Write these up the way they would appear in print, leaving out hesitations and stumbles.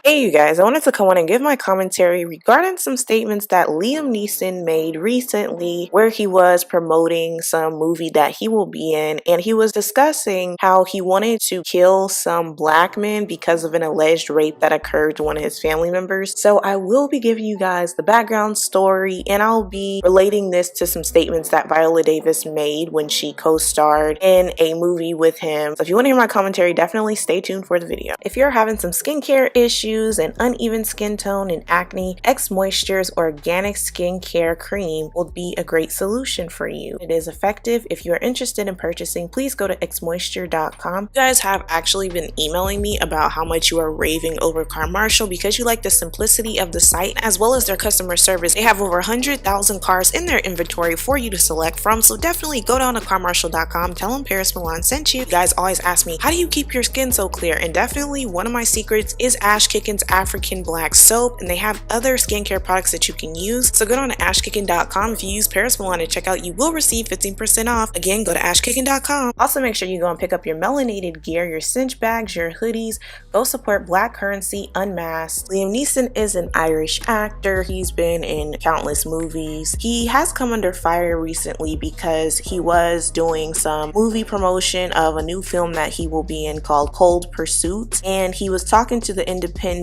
Hey you guys, I wanted to come on and give my commentary regarding some statements that Liam Neeson made recently where he was promoting some movie that he will be in, and he was discussing how he wanted to kill some black men because of an alleged rape that occurred to one of his family members. So I will be giving you guys the background story, and I'll be relating this to some statements that Viola Davis made when she co-starred in a movie with him. So if you want to hear my commentary, definitely stay tuned for the video. If you're having some skincare issues, an uneven skin tone and acne, X Moisture's organic skincare cream will be a great solution for you. It is effective. If you are interested in purchasing, please go to xmoisture.com. You guys have actually been emailing me about how much you are raving over CarMarshal because you like the simplicity of the site as well as their customer service. They have over 100,000 cars in their inventory for you to select from, so definitely go down to CarMarshal.com, tell them Paris Milan sent you. You guys always ask me, how do you keep your skin so clear? And definitely one of my secrets is Ash Kickin's African Black Soap, and they have other skincare products that you can use. So go down to ashkickin.com. If you use Paris Milan at checkout, you will receive 15% off. Again, go to ashkickin.com. Also, make sure you go and pick up your melanated gear, your cinch bags, your hoodies. Go support Black currency unmasked. Liam Neeson is an Irish actor. He's been in countless movies. He has come under fire recently because he was doing some movie promotion of a new film that he will be in called Cold Pursuit, and he was talking to the Independent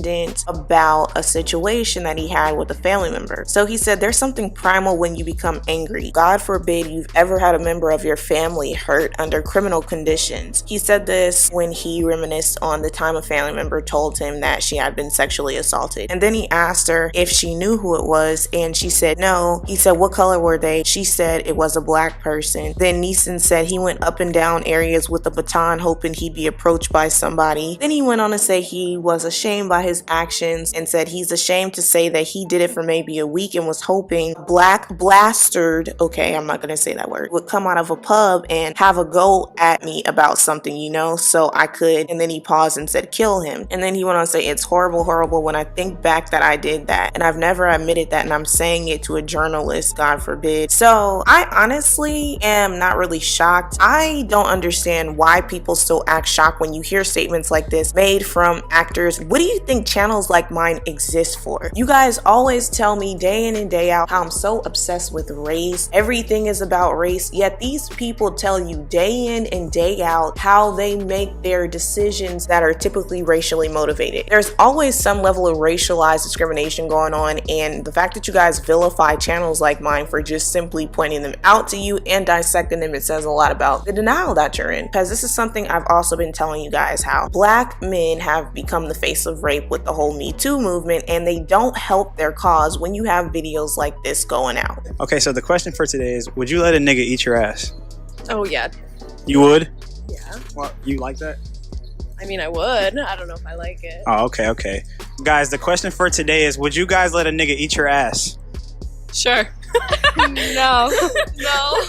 about a situation that he had with a family member. So he said there's something primal when you become angry. God forbid you've ever had a member of your family hurt under criminal conditions. He said this when he reminisced on the time a family member told him that she had been sexually assaulted. And then he asked her if she knew who it was, and she said no. He said, what color were they? She said it was a black person. Then Neeson said he went up and down areas with a baton hoping he'd be approached by somebody. Then he went on to say he was ashamed by his actions and said he's ashamed to say that he did it for maybe a week and was hoping black blastard, okay, I'm not gonna say that word, would come out of a pub and have a go at me about something, you know, so I could. And then he paused and said kill him. And then he went on to say it's horrible when I think back that I did that, and I've never admitted that, and I'm saying it to a journalist, God forbid. So I honestly am not really shocked. I don't understand why people still act shocked when you hear statements like this made from actors. What do you think channels like mine exist for? You guys always tell me day in and day out how I'm so obsessed with race. Everything is about race, yet these people tell you day in and day out how they make their decisions that are typically racially motivated. There's always some level of racialized discrimination going on, and the fact that you guys vilify channels like mine for just simply pointing them out to you and dissecting them, it says a lot about the denial that you're in. Because this is something I've also been telling you guys, how black men have become the face of rape with the whole Me Too movement, and they don't help their cause when you have videos like this going out. Okay, so the question for today is, would you let a nigga eat your ass? Oh yeah. You would? Yeah. Well, you like that? I mean, I would. I don't know if I like it. Oh, okay. Guys, the question for today is, would you guys let a nigga eat your ass? Sure. No. No. No.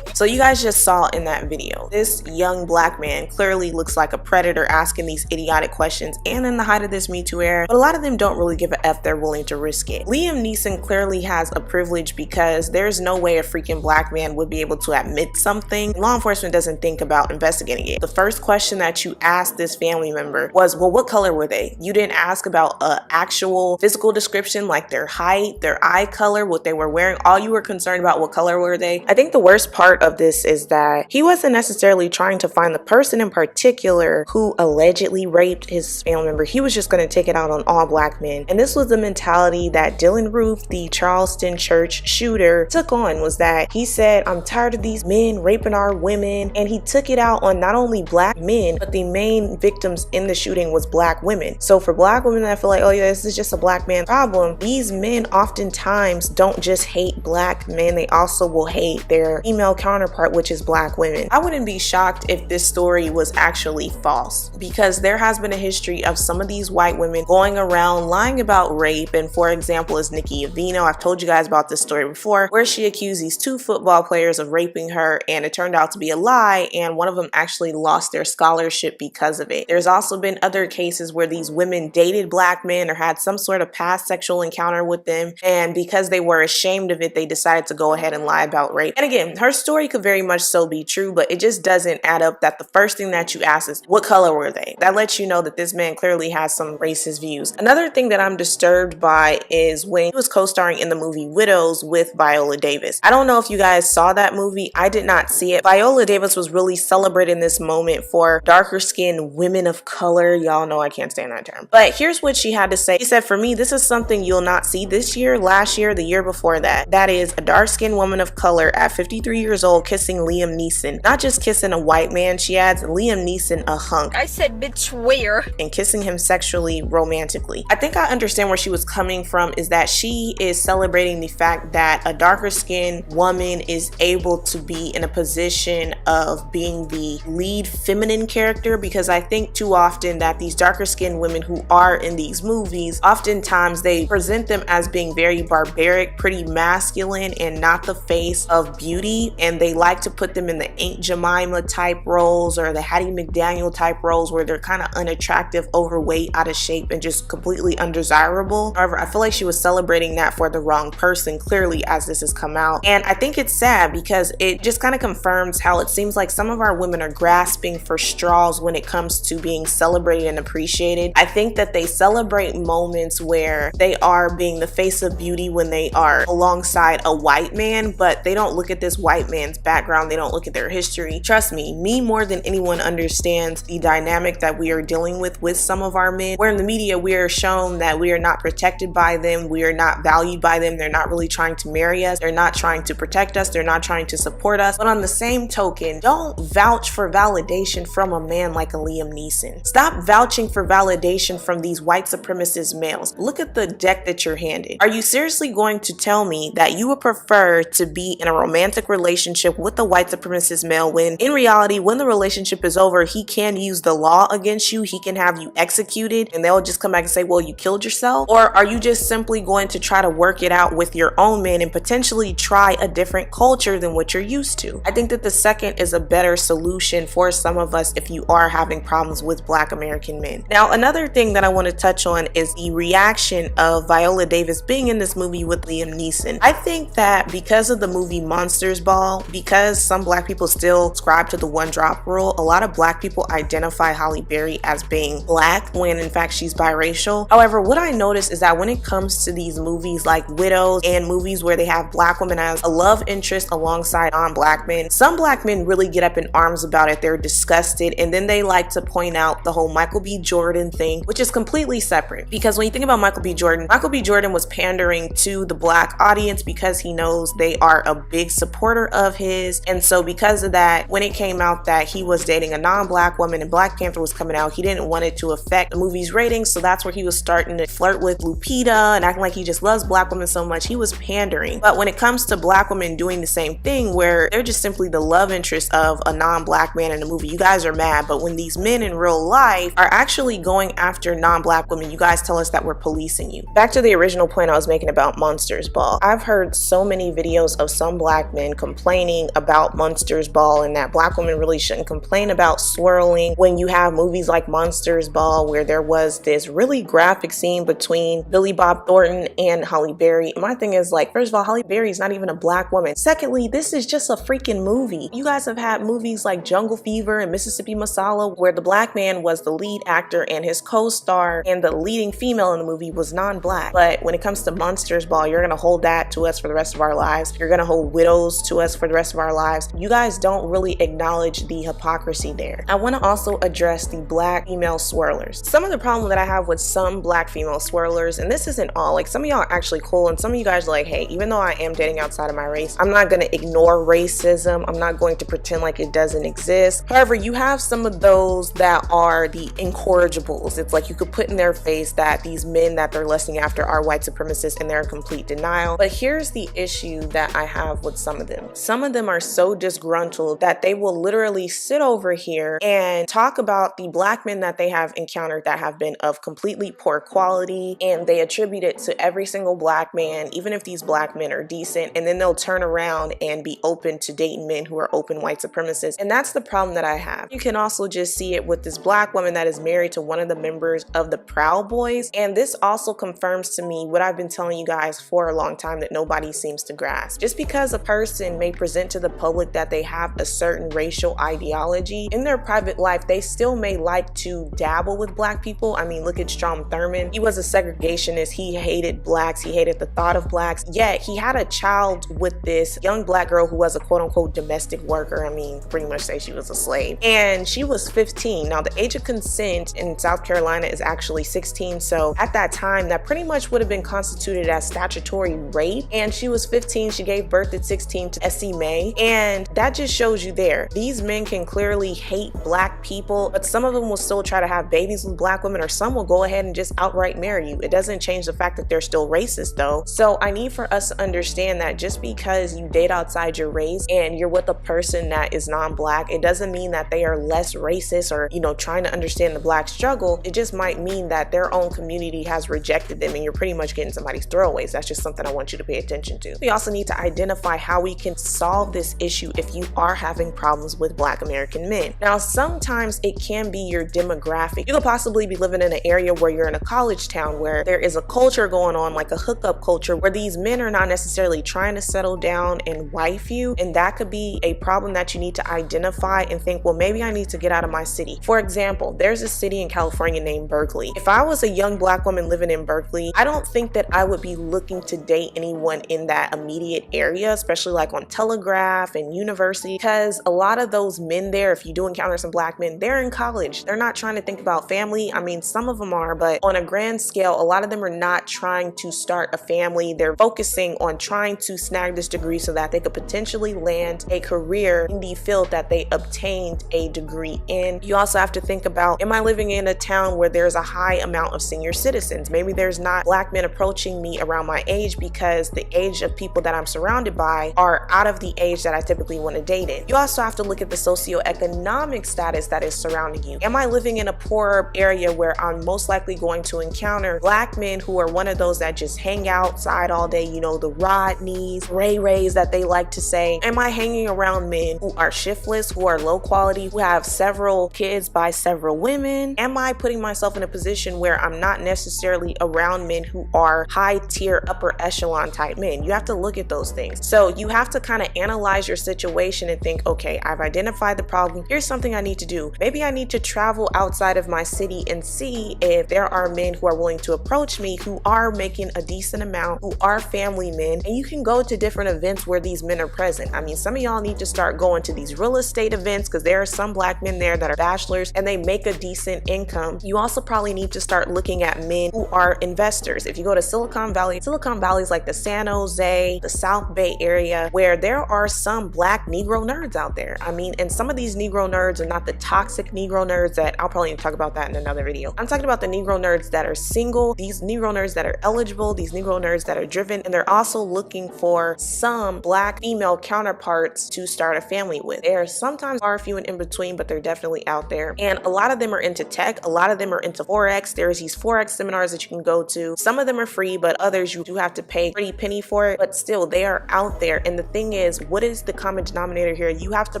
So you guys just saw in that video, this young black man clearly looks like a predator asking these idiotic questions, and in the height of this Me Too era, but a lot of them don't really give a F. They're willing to risk it. Liam Neeson clearly has a privilege because there's no way a freaking black man would be able to admit something. Law enforcement doesn't think about investigating it. The first question that you asked this family member was, well, what color were they? You didn't ask about an actual physical description like their height, their eye color, what they were wearing. All you were concerned about, what color were they? I think the worst part of this is that he wasn't necessarily trying to find the person in particular who allegedly raped his family member. He was just going to take it out on all black men. And this was the mentality that Dylan Roof, the Charleston church shooter, took on, was that he said, I'm tired of these men raping our women. And he took it out on not only black men, but the main victims in the shooting was black women. So for black women that feel like, oh yeah, this is just a black man problem, these men oftentimes don't just hate black men, they also will hate their female counterpart, which is black women. I wouldn't be shocked if this story was actually false, because there has been a history of some of these white women going around lying about rape. And for example is Nikki Avino. I've told you guys about this story before, where she accused these two football players of raping her, and it turned out to be a lie, and one of them actually lost their scholarship because of it. There's also been other cases where these women dated black men or had some sort of past sexual encounter with them, and because they were ashamed of it, they decided to go ahead and lie about rape. And again, her her story could very much so be true, but it just doesn't add up that the first thing that you ask is, what color were they? That lets you know that this man clearly has some racist views. Another thing that I'm disturbed by is when he was co-starring in the movie Widows with Viola Davis. I don't know if you guys saw that movie. I did not see it. Viola Davis was really celebrating this moment for darker skinned women of color. Y'all know I can't stand that term. But here's what she had to say. She said, for me, this is something you'll not see this year, last year, the year before that. That is a dark skinned woman of color at 53 years old kissing Liam Neeson. Not just kissing a white man, she adds Liam Neeson a hunk. I said bitch where? And kissing him sexually, romantically. I think I understand where she was coming from, is that she is celebrating the fact that a darker skinned woman is able to be in a position of being the lead feminine character, because I think too often that these darker skinned women who are in these movies, oftentimes they present them as being very barbaric, pretty masculine, and not the face of beauty, and they like to put them in the Aunt Jemima type roles or the Hattie McDaniel type roles where they're kind of unattractive, overweight, out of shape, and just completely undesirable. However, I feel like she was celebrating that for the wrong person, clearly, as this has come out. And I think it's sad because it just kind of confirms how it seems like some of our women are grasping for straws when it comes to being celebrated and appreciated. I think that they celebrate moments where they are being the face of beauty when they are alongside a white man, but they don't look at this white man's background. They don't look at their history. Trust me more than anyone understands the dynamic that we are dealing with some of our men, where in the media we are shown that we are not protected by them, we are not valued by them, they're not really trying to marry us, they're not trying to protect us, they're not trying to support us. But on the same token, don't vouch for validation from a man like a Liam Neeson. Stop vouching for validation from these white supremacist males. Look at the deck that you're handed. Are you seriously going to tell me that you would prefer to be in a romantic relationship with a white supremacist male when in reality, when the relationship is over, he can use the law against you, he can have you executed, and they'll just come back and say, well, you killed yourself? Or are you just simply going to try to work it out with your own men and potentially try a different culture than what you're used to? I think that the second is a better solution for some of us if you are having problems with Black American men. Now, another thing that I want to touch on is the reaction of Viola Davis being in this movie with Liam Neeson. I think that because of the movie Monsters Ball, because some Black people still subscribe to the one drop rule, a lot of Black people identify Halle Berry as being Black when in fact she's biracial. However, what I notice is that when it comes to these movies like Widows and movies where they have Black women as a love interest alongside non-Black men, some Black men really get up in arms about it. They're disgusted, and then they like to point out the whole Michael B. Jordan thing, which is completely separate. Because when you think about Michael B. Jordan was pandering to the Black audience because he knows they are a big supporter of his, and so because of that, when it came out that he was dating a non-Black woman and Black Panther was coming out, he didn't want it to affect the movie's ratings, so that's where he was starting to flirt with Lupita and acting like he just loves Black women so much. He was pandering. But when it comes to Black women doing the same thing, where they're just simply the love interest of a non-Black man in a movie, you guys are mad. But when these men in real life are actually going after non-Black women, you guys tell us that we're policing you. Back to the original point I was making about Monsters Ball. I've heard so many videos of some Black men complaining about Monsters Ball and that Black women really shouldn't complain about swirling when you have movies like Monsters Ball where there was this really graphic scene between Billy Bob Thornton and Halle Berry. My thing is, like, first of all, Halle Berry is not even a Black woman. Secondly, this is just a freaking movie. You guys have had movies like Jungle Fever and Mississippi Masala where the Black man was the lead actor and his co-star and the leading female in the movie was non-Black. But when it comes to Monsters Ball, you're gonna hold that to us for the rest of our lives. You're gonna hold Widows to us for the rest of our lives. You guys don't really acknowledge the hypocrisy there. I want to also address the Black female swirlers. Some of the problem that I have with some Black female swirlers, and this isn't all, like some of y'all are actually cool and some of you guys are like, hey, even though I am dating outside of my race, I'm not going to ignore racism. I'm not going to pretend like it doesn't exist. However, you have some of those that are the incorrigibles. It's like you could put in their face that these men that they're lusting after are white supremacists and they're in complete denial. But here's the issue that I have with some of them. Some of them are so disgruntled that they will literally sit over here and talk about the Black men that they have encountered that have been of completely poor quality, and they attribute it to every single Black man, even if these Black men are decent, and then they'll turn around and be open to dating men who are open white supremacists. And that's the problem that I have. You can also just see it with this Black woman that is married to one of the members of the Proud Boys, and this also confirms to me what I've been telling you guys for a long time that nobody seems to grasp. Just because a person person may present to the public that they have a certain racial ideology, in their private life, they still may like to dabble with black people. I mean, look at Strom Thurmond. He was a segregationist. He hated blacks. He hated the thought of blacks. Yet he had a child with this young black girl who was a quote unquote domestic worker. I mean, pretty much say she was a slave. And she was 15. Now, the age of consent in South Carolina is actually 16. So at that time, that pretty much would have been constituted as statutory rape. And she was 15. She gave birth at 16 to Essie Mae. And that just shows you there. These men can clearly hate black people, but some of them will still try to have babies with black women, or some will go ahead and just outright marry you. It doesn't change the fact that they're still racist though. So I need for us to understand that just because you date outside your race and you're with a person that is non-black, it doesn't mean that they are less racist or, you know, trying to understand the black struggle. It just might mean that their own community has rejected them and you're pretty much getting somebody's throwaways. That's just something I want you to pay attention to. We also need to identify how we can solve this issue if you are having problems with black American men. Now, sometimes it can be your demographic. You could possibly be living in an area where you're in a college town where there is a culture going on, like a hookup culture, where these men are not necessarily trying to settle down and wife you, and that could be a problem that you need to identify and think, well, maybe I need to get out of my city. For example, there's a city in California named Berkeley. If I was a young black woman living in Berkeley, I don't think that I would be looking to date anyone in that immediate area, especially like on Telegraph and University, because a lot of those men there, if you do encounter some black men, they're in college. They're not trying to think about family. I mean, some of them are, but on a grand scale, a lot of them are not trying to start a family. They're focusing on trying to snag this degree so that they could potentially land a career in the field that they obtained a degree in. You also have to think about, am I living in a town where there's a high amount of senior citizens? Maybe there's not black men approaching me around my age because the age of people that I'm surrounded by are out of the age that I typically want to date in. You also have to look at the socioeconomic status that is surrounding you. Am I living in a poor area where I'm most likely going to encounter black men who are one of those that just hang outside all day, you know, the Rodneys, Ray Rays that they like to say? Am I hanging around men who are shiftless, who are low quality, who have several kids by several women? Am I putting myself in a position where I'm not necessarily around men who are high tier, upper echelon type men? You have to look at those things. So you have to kind of analyze your situation and think, okay, I've identified the problem. Here's something I need to do. Maybe I need to travel outside of my city and see if there are men who are willing to approach me who are making a decent amount, who are family men, and you can go to different events where these men are present. I mean, some of y'all need to start going to these real estate events because there are some black men there that are bachelors and they make a decent income. You also probably need to start looking at men who are investors. If you go to Silicon Valley is like the San Jose, the South Bay area, where there are some black Negro nerds out there. I mean, and some of these Negro nerds are not the toxic Negro nerds that I'll probably talk about that in another video. I'm talking about the Negro nerds that are single, these Negro nerds that are eligible, these Negro nerds that are driven, and they're also looking for some black female counterparts to start a family with. There sometimes are a few in between, but they're definitely out there. And a lot of them are into tech. A lot of them are into Forex. There's these Forex seminars that you can go to. Some of them are free, but others you do have to pay a pretty penny for it, but still they are out there. And the thing is, what is the common denominator here? You have to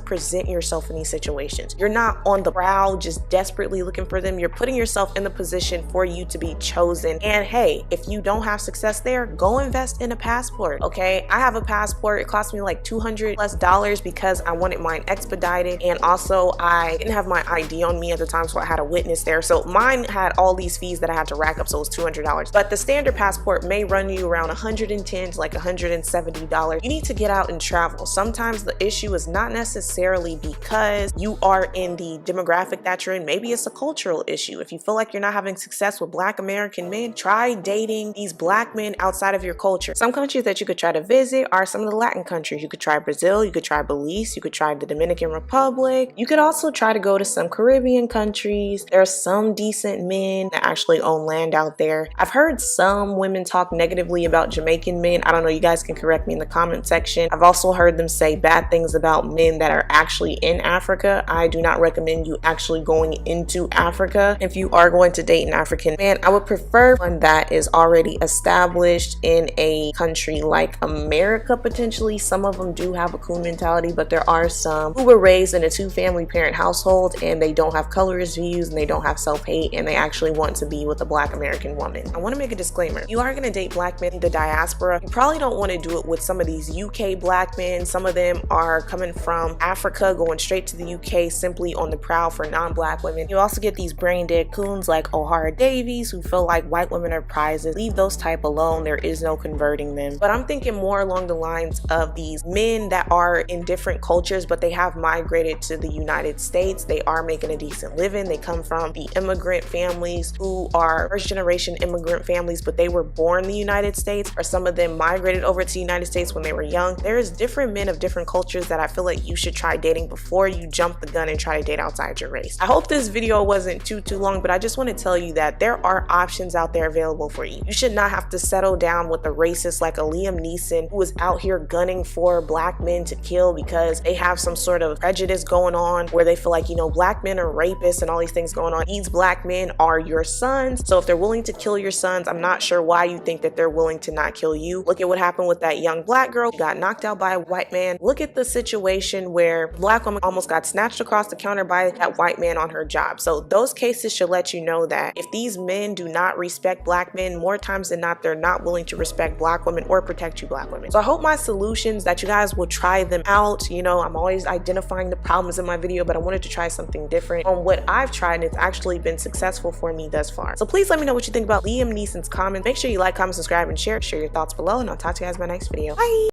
present yourself in these situations. You're not on the prowl just desperately looking for them. You're putting yourself in the position for you to be chosen. And hey, if you don't have success there, go invest in a passport. Okay, I have a passport. It cost me like $200+ because I wanted mine expedited, and also I didn't have my ID on me at the time, so I had a witness there. So mine had all these fees that I had to rack up, so it was $200. But the standard passport may run you around $110 to like $170. You need to get out and travel. Sometimes the issue is not necessarily because you are in the demographic that you're in. Maybe it's a cultural issue. If you feel like you're not having success with black American men, try dating these black men outside of your culture. Some countries that you could try to visit are some of the Latin countries. You could try Brazil, you could try Belize, you could try the Dominican Republic. You could also try to go to some Caribbean countries. There are some decent men that actually own land out there. I've heard some women talk negatively about Jamaican men. I don't know, you guys can correct me in the comment section. I've also heard them say bad things about men that are actually in Africa. I do not recommend you actually going into Africa. If you are going to date an African man, I would prefer one that is already established in a country like America potentially. Some of them do have a coon mentality, but there are some who were raised in a two-family parent household and they don't have colorist views and they don't have self-hate and they actually want to be with a black American woman. I want to make a disclaimer. You are going to date black men in the diaspora. You probably don't want to do it with some of these UK black men. Some of them are coming from Africa, going straight to the UK simply on the prowl for non-black women. You also get these brain dead coons like O'Hara Davies who feel like white women are prizes. Leave those type alone. There is no converting them. But I'm thinking more along the lines of these men that are in different cultures, but they have migrated to the United States. They are making a decent living. They come from the immigrant families who are first generation immigrant families, but they were born in the United States, or some of them migrated over to the United States when they were young. There's different men of different cultures that I feel like you should try dating before you jump the gun and try to date outside your race. I hope this video wasn't too long, but I just want to tell you that there are options out there available for you. You should not have to settle down with a racist like a Liam Neeson who is out here gunning for black men to kill because they have some sort of prejudice going on where they feel like, you know, black men are rapists and all these things going on. These black men are your sons, so if they're willing to kill your sons, I'm not sure why you think that they're willing to not kill you. Look at what happened with that young black girl who got knocked out by a white man. Look at the situation where black woman almost got snatched across the counter by that white man on her job. So those cases should let you know that if these men do not respect black men, more times than not, they're not willing to respect black women or protect you black women. So I hope my solutions that you guys will try them out. You know, I'm always identifying the problems in my video, but I wanted to try something different on what I've tried, and it's actually been successful for me thus far. So please let me know what you think about Liam Neeson's comments. Make sure you like, comment, subscribe, and share your thoughts below, and I'll talk to you guys in my next video. Bye!